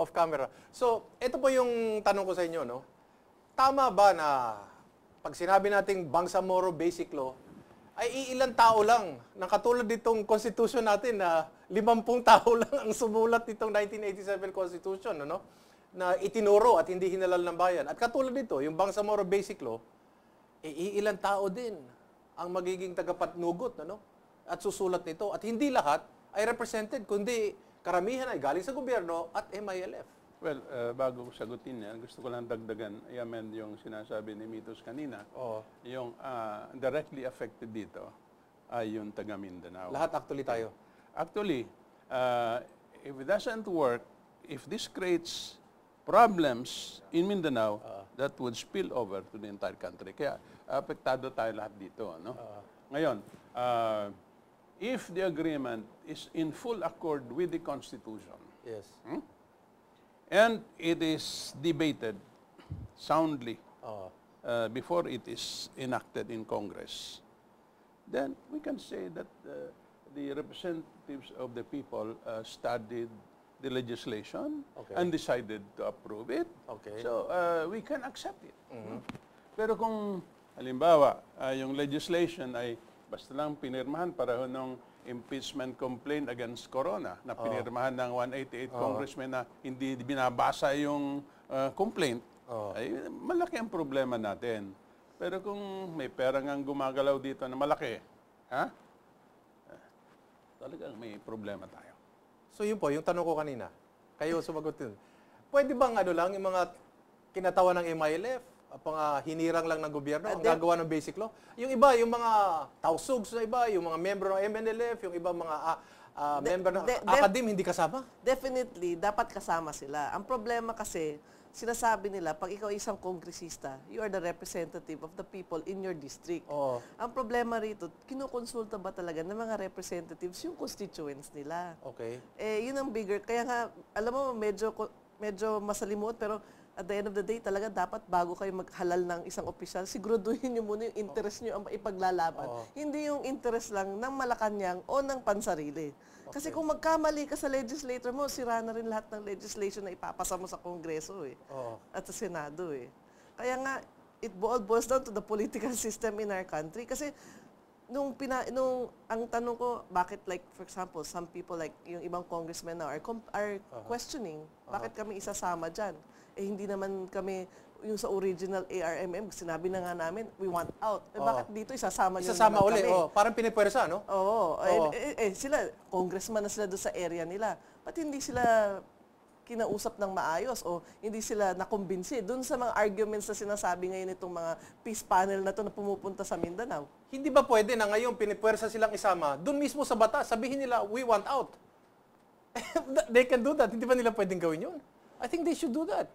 off camera. So, ito po yung tanong ko sa inyo, no? Tama ba na pag sinabi nating Bangsamoro Basic Law, ay ilang tao lang, ng katulad ditong Constitution natin na 50 tao lang ang sumulat nitong 1987 Constitution, no? Na itinuro at hindi hinalal ng bayan. At katulad dito, yung Bangsamoro Basic Law, ilang tao din ang magiging tagapatnugot, no? At susulat nito. At hindi lahat ay represented, kundi karamihan ay galing sa gobyerno at MILF. Well, bago ko sagutin yan, gusto ko lang dagdagan, i-amend yung sinasabi ni Mitos kanina. Yung directly affected dito ay yung taga Mindanao. Lahat actually tayo. Actually, if it doesn't work, if this creates problems in Mindanao, that would spill over to the entire country. Kaya apektado tayo lahat dito. No? Ngayon, if the agreement is in full accord with the Constitution, yes. And it is debated soundly before it is enacted in Congress, then we can say that the representatives of the people studied the legislation and decided to approve it. So we can accept it. Pero kung halimbawa yung legislation ay basta lang pinirmahan para nung impeachment complaint against Corona na pinirmahan ng 188 congressmen na hindi binabasa yung complaint, ay malaki ang problema natin. Pero kung may pera ngang gumagalaw dito na malaki, talagang may problema tayo. So yun po, yung tanong ko kanina, kayo sumagot din. Pwede bang yung mga kinatawan ng MILF, mga hinirang lang ng gobyerno, ang gagawa ng basic law? Yung iba, yung mga tausugs na iba, yung mga membro ng MNLF, yung iba mga member ng academe, hindi kasama? Definitely, dapat kasama sila. Ang problema kasi, sinasabi nila, pag ikaw isang kongresista, you are the representative of the people in your district. Ang problema rito, kinukonsulta ba talaga ng mga representatives yung constituents nila? Yun ang bigger. Kaya nga, alam mo, medyo masalimuot, pero at the end of the day, talaga dapat bago kayo maghalal ng isang opisyal, siguraduhin nyo muna yung interest nyo ang ipaglalaban. Hindi yung interest lang ng Malacanang o ng pansarili. Kasi kung magkamali ka sa legislator mo, sira na rin lahat ng legislation na ipapasa mo sa Kongreso at sa Senado. Kaya nga, it all boils down to the political system in our country. Kasi ang tanong ko, bakit like, for example, some people like yung ibang congressmen now are questioning, bakit kami isasama dyan? Hindi naman kami, yung sa original ARMM, sinabi na nga namin, we want out. Bakit dito isasama nyo naman uli, kami? Parang pinipwersa, no? Sila, congressman na sila doon sa area nila. Ba't hindi sila kinausap ng maayos o hindi sila nakumbinsi doon sa mga arguments na sinasabi ngayon itong mga peace panel na to na pumupunta sa Mindanao? Hindi ba pwede na ngayon pinipwersa silang isama, doon mismo sa batas, sabihin nila, we want out? They can do that. Hindi ba nila pwedeng gawin yun? I think they should do that.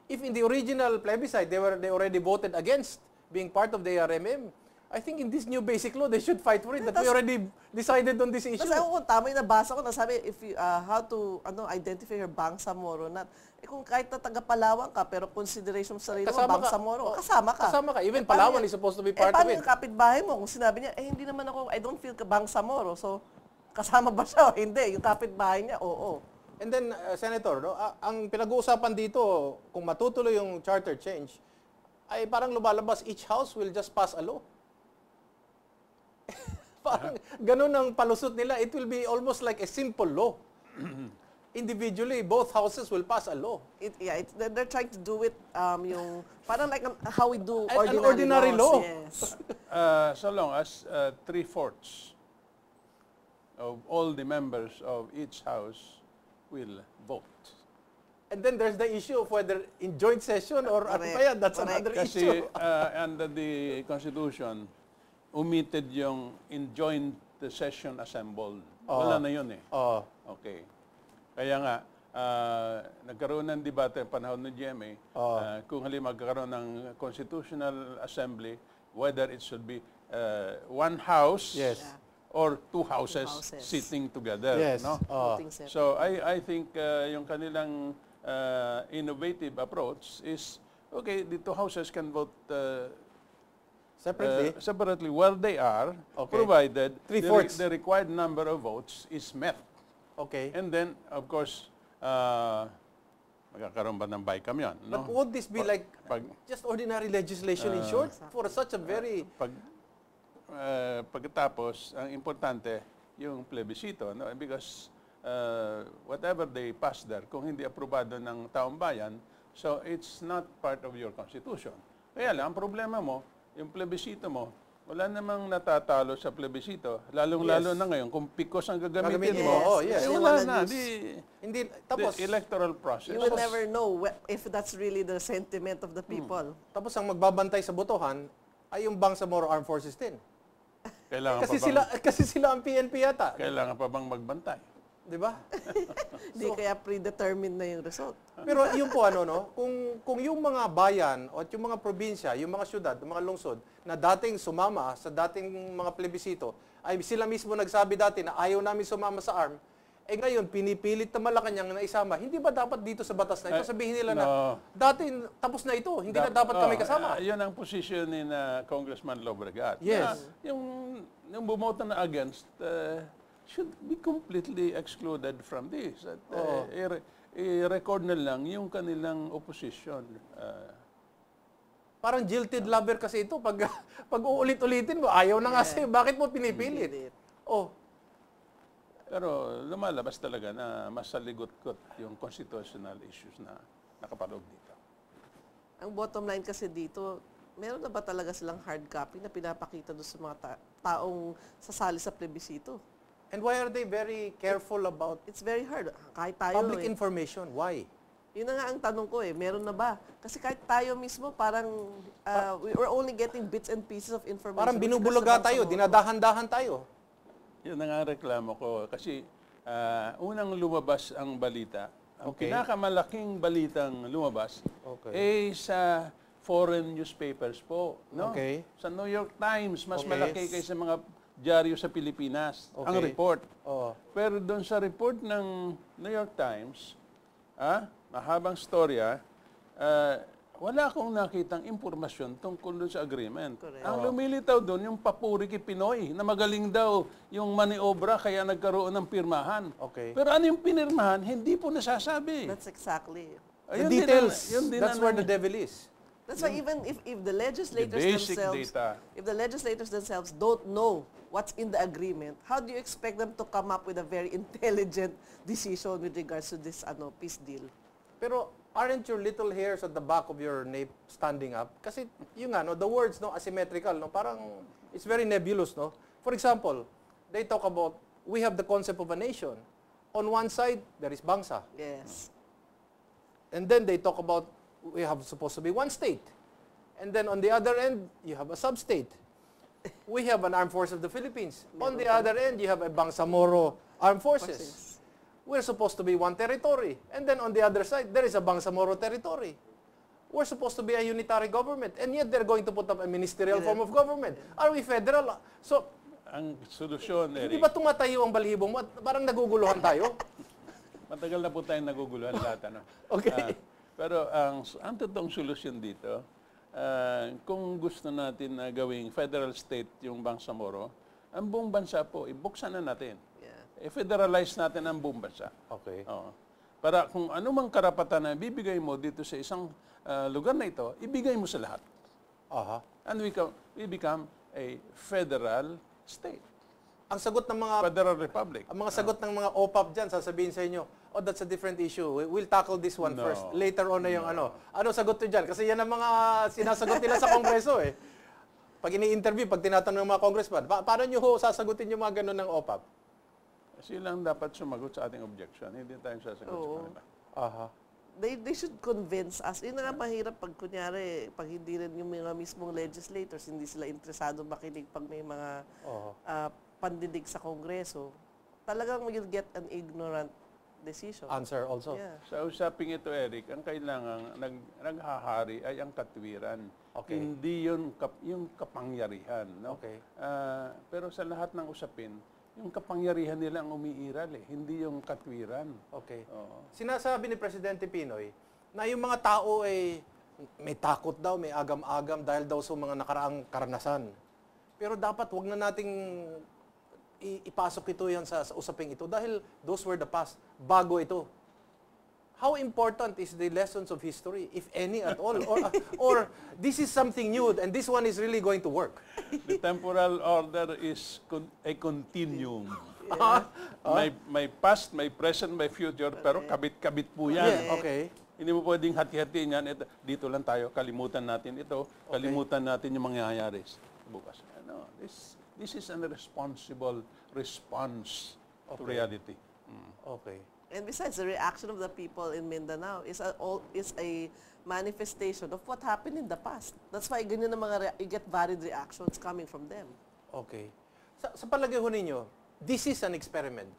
If in the original plebiscite, they already voted against being part of the ARMM, I think in this new basic law, they should fight for it. That we already decided on this issue. Tapos ako, tama yung nabasa ko, nasabi, if you, how to identify your Bangsamoro, not, kung kahit na taga-Palawan ka, pero consideration sa sarili mo, Bangsamoro, kasama ka. Kasama ka. Even Palawan is supposed to be part of it. Paano yung kapitbahay mo? Kung sinabi niya, hindi naman ako, I don't feel Bangsamoro. So, kasama ba siya o hindi? Yung kapitbahay niya, oo. And then, Senator, no, ang pinag-uusapan dito, kung matutuloy yung charter change, ay parang lumalabas, each house will just pass a law. Parang ganun ang palusot nila. It will be almost like a simple law. Individually, both houses will pass a law. They're trying to do it, yung, parang like how we do an ordinary law. Yes. So long as 3/4 of all the members of each house will vote. And then there's the issue of whether in joint session or ano pa yan, that's another issue. Kasi under the Constitution, omitted yung in joint session assembled. Wala na yun eh. Okay. Kaya nga, nagkaroon ng debate panahon ng GMA kung halimbawa magkakaroon ng Constitutional Assembly, whether it should be one house or two houses sitting together. No? So I think yung kanilang innovative approach is, okay, the two houses can vote separately where they are, provided the required number of votes is met. Okay. And then, of course, Magkakaroon ba ng by camion? No? But would this be like Pag, just ordinary legislation in short for such a very... pagkatapos, ang importante, yung plebiscito. No? Because whatever they pass there, kung hindi aprobado ng taong bayan, so it's not part of your constitution. Kaya lang, ang problema mo, yung plebisito mo, wala namang natatalo sa plebisito. Lalong-lalo na ngayon, kung PICOS ang gagamitin mo, wala na. Hindi, tapos, The electoral process. You will never know if that's really the sentiment of the people. tapos ang magbabantay sa botohan ay yung Bangsamoro Armed Forces din. Kailangan Kasi sila ang PNP yata. Kailangan pa bang magbantay? Di ba? Hindi kaya predetermined na yung result. Pero yun po kung yung mga bayan o yung mga probinsya, yung mga syudad, yung mga lungsod na dating sumama sa dating mga plebisito, ay sila mismo nagsabi dati na ayaw namin sumama sa ARM, ngayon pinipilit na Malacanang na isama, hindi ba dapat dito sa batas na ito? Sabihin nila na dati tapos na ito, hindi na dapat kami kasama. Yan ang position ni Congressman Lobregat. Yes. Na yung bumoto na against should be completely excluded from this. At i-record na lang yung kanilang opposition. Parang jilted lover kasi ito. Pag uulit-ulitin mo, ayaw na nga sa'yo. Bakit mo pinipilit? Pero lumalabas talaga na mas saligot-kot yung constitutional issues na nakapaloob dito. Ang bottom line kasi dito, meron na ba talaga silang hard copy na pinapakita doon sa mga taong sasali sa plebisito? And why are they very careful about It's very hard. Kahit tayo public information? Why? Yun na nga ang tanong ko meron na ba? Kasi kahit tayo mismo, parang we're only getting bits and pieces of information. Parang binubulaga tayo, dinadahan-dahan tayo. Yun na nga ang reklamo ko. Kasi unang lumabas ang balita, ang pinakamalaking balitang lumabas, sa foreign newspapers po. No? Okay. Sa New York Times, mas malaki kaysa mga dyaryo sa Pilipinas, ang report. Pero doon sa report ng New York Times, mahabang storya, wala akong nakitang impormasyon tungkol doon sa agreement. Correct. Ang lumilitaw doon, yung papuri kay Pinoy, na magaling daw yung maniobra kaya nagkaroon ng pirmahan. Pero ano yung pinirmahan, hindi po nasasabi. That's exactly. The details, that's where the devil is. That's why even if the legislators basic themselves, data. if the legislators themselves don't know what's in the agreement, how do you expect them to come up with a very intelligent decision with regards to this peace deal? Pero aren't your little hairs at the back of your nape standing up? Kasi yung the words asymmetrical, parang it's very nebulous, no? For example, they talk about we have the concept of a nation. On one side, there is Bangsa. Yes. And then they talk about we have supposed to be one state. And then on the other end, you have a sub-state. We have an armed force of the Philippines. On the other end, you have a Bangsamoro armed forces. We're supposed to be one territory. And then on the other side, there is a Bangsamoro territory. We're supposed to be a unitary government. And yet they're going to put up a ministerial form of government. Are we federal? So, ang solusyon, Eric, hindi ba tumatayo ang balhibong mo? Parang naguguluhan tayo? matagal na po tayong naguguluhan lahat. Okay. Pero ang totoong solusyon dito, kung gusto natin na gawing federal state yung Bangsamoro, ang buong bansa po, ibuksan na natin. I-federalize natin ang buong bansa. Okay. Para kung anumang karapatan na bibigay mo dito sa isang lugar na ito, ibigay mo sa lahat. And we become a federal state. Ang sagot ng mga Federal Republic. Ang mga sagot ng mga OPAP dyan, sasabihin sa inyo, that's a different issue. We'll tackle this one first. Later on na yung ano. Ano sagot nyo dyan? Kasi yan ang mga sinasagot nila sa Kongreso eh. Pag ini-interview, pag tinatanong ng mga congressman, paano nyo sasagutin yung mga ganun ng OPAP? Sila ang dapat sumagot sa ating objection. Hindi tayong sasagot sa kanila. They should convince us. Yun na nga mahirap pag kunyari, pag hindi rin yung mga mismong legislators, hindi sila interesado makinig pag may mga pandidig sa Kongreso. Talagang you'll get an ignorant decision. Answer also. Yeah. Sa usaping ito, Eric, ang kailangan naghahari ay ang katwiran. Okay. Hindi yung kapangyarihan. No? Okay. Pero sa lahat ng usapin, yung kapangyarihan nila ang umiiral hindi yung katwiran. Okay. Sinasabi ni Presidente Pinoy na yung mga tao ay may takot daw, may agam-agam dahil daw sa mga nakaraang karanasan. Pero dapat wag na nating ipasok ito yan sa usaping ito dahil those were the past. Bago ito. how important is the lessons of history, if any at all? Or this is something new and this one is really going to work? The temporal order is a continuum. May past, may present, may future, pero kabit-kabit po yan. Yeah, okay. Hindi mo pwedeng hati-hatiin yan. Ito, dito lang tayo, kalimutan natin ito, kalimutan natin yung mangyayari bukas. No, this is a responsible response to reality. Okay. And besides, the reaction of the people in Mindanao is a manifestation of what happened in the past. That's why ganyan ang you get varied reactions coming from them. Okay. Sa palagay ho ninyo, this is an experiment.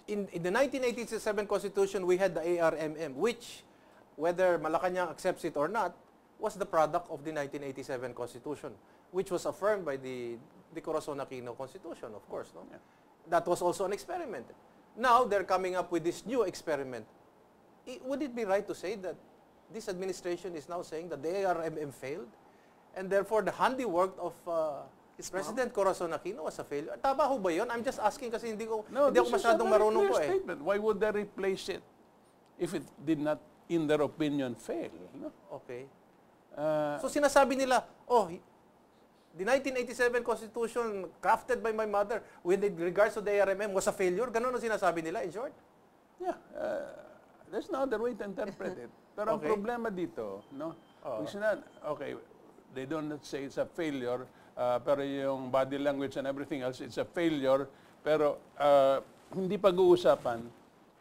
In the 1987 Constitution, we had the ARMM, which, whether Malacanang accepts it or not, was the product of the 1987 Constitution, which was affirmed by the Corazon Aquino Constitution, of course. No? Yeah. That was also an experiment. Now, they're coming up with this new experiment. Would it be right to say that this administration is now saying that the ARMM failed, and therefore the handiwork of President Corazon Aquino was a failure? Tama ho ba yun? I'm just asking kasi hindi ako masyadong marunong po eh. Statement. Why would they replace it if it did not, in their opinion, fail? No? Okay. So sinasabi nila, the 1987 Constitution crafted by my mother with regards to the ARMM was a failure? Ganun ang sinasabi nila, in short? Yeah. There's no other way to interpret it. Pero ang problema dito, no? It's not, okay, they don't say it's a failure, pero yung body language and everything else, it's a failure, pero hindi pag-uusapan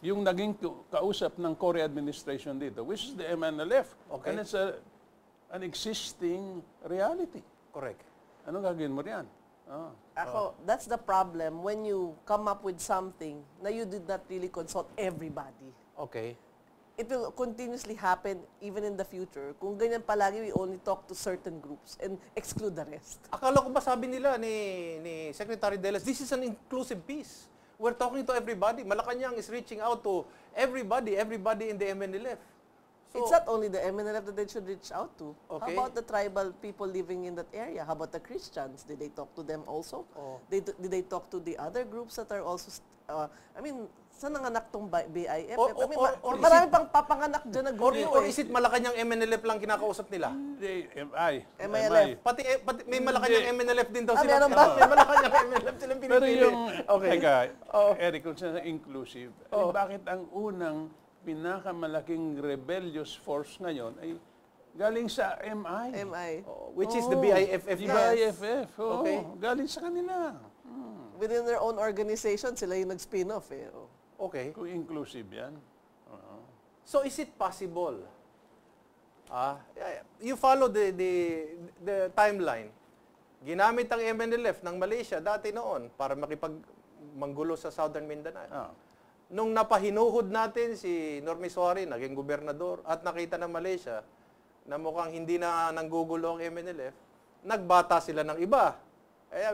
yung naging kausap ng Cory administration dito, which is the MNLF. Okay. And it's an existing reality. Correct. Anong gagawin mo riyan? That's the problem when you come up with something na you did not really consult everybody. Okay. It will continuously happen even in the future. Kung ganyan palagi, we only talk to certain groups and exclude the rest. Akala ko ba sabi nila ni Secretary Delas, this is an inclusive peace. We're talking to everybody. Malacanang is reaching out to everybody in the MNLF. So, it's not only the MNLF that they should reach out to. Okay. How about the tribal people living in that area? How about the Christians? Did they talk to them also? Did they talk to the other groups that are also, saan nanganak tong BIF? Marami pang papanganak dyan na grupo. Or is it Malacanang MNLF lang kinakausap nila? Hindi, MILF. Pati may Malacanang MNLF din daw sila. Meron ba? May Malacanang MNLF silang Pero pinipili. yung, Eric, kung saan inclusive, bakit ang unang pinakamalaking rebellious force ngayon ay galing sa MI. Which is the BIFF. The BIFF. Okay. Galing sa kanila. Within their own organization, sila yung nag-spin-off eh. Okay. Kung inclusive yan. So is it possible? You follow the timeline. Ginamit ang MNLF ng Malaysia dati noon para makipagmanggulo sa Southern Mindanao. Nung napahinuhod natin si Normy Suari, naging gobernador, at nakita ng Malaysia na mukhang hindi na nanggugulo ang MNLF, nagbata sila ng iba.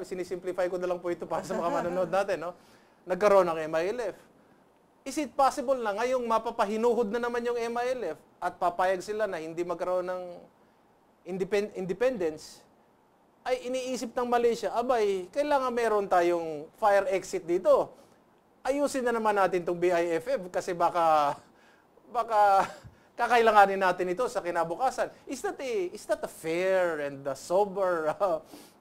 Sinisimplify ko na lang po ito para sa mga manonood natin. No? Nagkaroon ng MILF. Is it possible na ngayong mapapahinuhod na naman yung MILF at papayag sila na hindi magkaroon ng independence, ay iniisip ng Malaysia, kailangan meron tayong fire exit dito. Ayusin na naman natin itong BIFF kasi baka kakailanganin natin ito sa kinabukasan. Is that a fair and a sober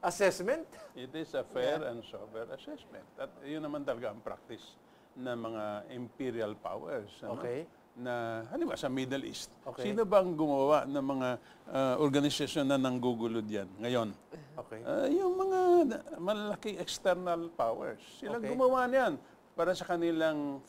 assessment? It is a fair and sober assessment. At yun naman talaga ang practice ng mga imperial powers. Okay. Na, halimbawa sa Middle East, Okay. sino bang gumawa ng mga organisasyon na nanggugulo diyan ngayon? Okay. Yung mga malalaking external powers. Sila Okay. gumawa niyan para sa kanilang